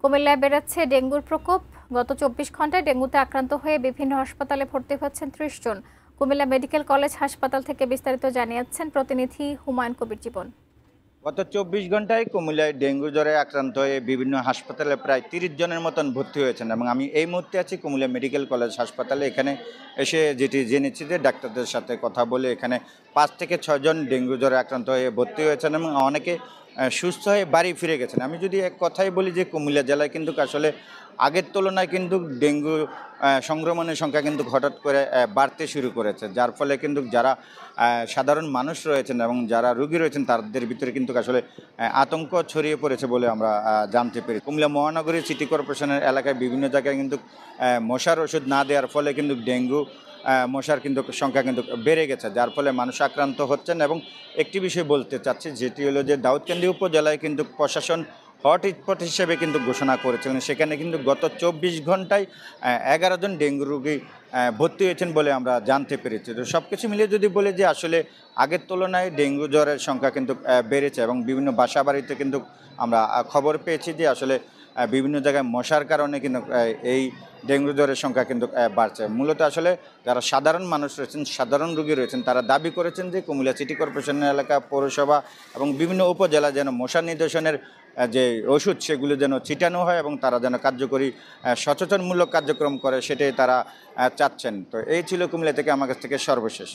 কুমিল্লায় বেড়েছে ডেঙ্গুর প্রকোপ। গত ২৪ ঘন্টায় ডেঙ্গুতে আক্রান্ত হয়ে বিভিন্ন হাসপাতালে ভর্তি হচ্ছেন ৩০ জন। কুমিল্লা মেডিকেল কলেজ হাসপাতাল থেকে বিস্তারিত জানিয়েছেন প্রতিনিধি হুমায়ুন কবির জীবন। গত ২৪ ঘন্টায় কুমিল্লায় ডেঙ্গু জ্বরে আক্রান্ত হয়ে বিভিন্ন হাসপাতালে প্রায় ৩০ জনের মতন ভর্তি হয়েছেন এবং আমি এই মুহূর্তে আছি কুমিল্লা মেডিকেল কলেজ হাসপাতালে। এখানে এসে যেটি জেনেছি যে ডাক্তারদের সাথে কথা বলে এখানে ৫ থেকে ৬ জন ডেঙ্গু জ্বরে আক্রান্ত হয়ে ভর্তি হয়েছেন এবং অনেকে সুস্থ হয়ে বাড়ি ফিরে গেছেন। আমি যদি এক কথাই বলি যে কুমিল্লা জেলায় কিন্তু আসলে আগের তুলনায় কিন্তু ডেঙ্গু সংক্রমণের সংখ্যা কিন্তু হঠাৎ করে বাড়তে শুরু করেছে, যার ফলে কিন্তু যারা সাধারণ মানুষ রয়েছেন এবং যারা রোগী রয়েছেন তাদের ভিতরে কিন্তু আসলে আতঙ্ক ছড়িয়ে পড়েছে বলে আমরা জানতে পেরেছি। কুমিল্লা মহানগরী সিটি কর্পোরেশনের এলাকায় বিভিন্ন জায়গায় কিন্তু মশার ওষুধ না দেওয়ার ফলে কিন্তু ডেঙ্গু মশার কিন্তু সংখ্যা কিন্তু বেড়ে গেছে, যার ফলে মানুষ আক্রান্ত হচ্ছেন। এবং একটি বিষয় বলতে চাচ্ছি, যেটি হলো যে দাউদকান্দি উপজেলায় কিন্তু প্রশাসন হটস্পট হিসেবে কিন্তু ঘোষণা করেছিলেন। সেখানে কিন্তু গত ২৪ ঘন্টায় ১১ জন ডেঙ্গু রোগী ভর্তি হয়েছেন বলে আমরা জানতে পেরেছি। তো সব কিছু মিলিয়ে যদি বলি যে আসলে আগের তুলনায় ডেঙ্গু জ্বরের সংখ্যা কিন্তু বেড়েছে এবং বিভিন্ন বাসা বাড়িতে কিন্তু আমরা খবর পেয়েছি যে আসলে বিভিন্ন জায়গায় মশার কারণে কিন্তু এই ডেঙ্গু জ্বরের সংখ্যা কিন্তু বাড়ছে। মূলত আসলে যারা সাধারণ মানুষ রয়েছেন, সাধারণ রোগী রয়েছেন, তারা দাবি করেছেন যে কুমিল্লা সিটি কর্পোরেশনের এলাকা, পৌরসভা এবং বিভিন্ন উপজেলা যেন মশা নির্দেশনের যে ওষুধ সেগুলো যেন ছিটানো হয় এবং তারা যেন কার্যকরী সচেতনমূলক কার্যক্রম করে, সেটাই তারা চাচ্ছেন। তো এই ছিল কুমিল্লা থেকে আমার কাছ থেকে সর্বশেষ।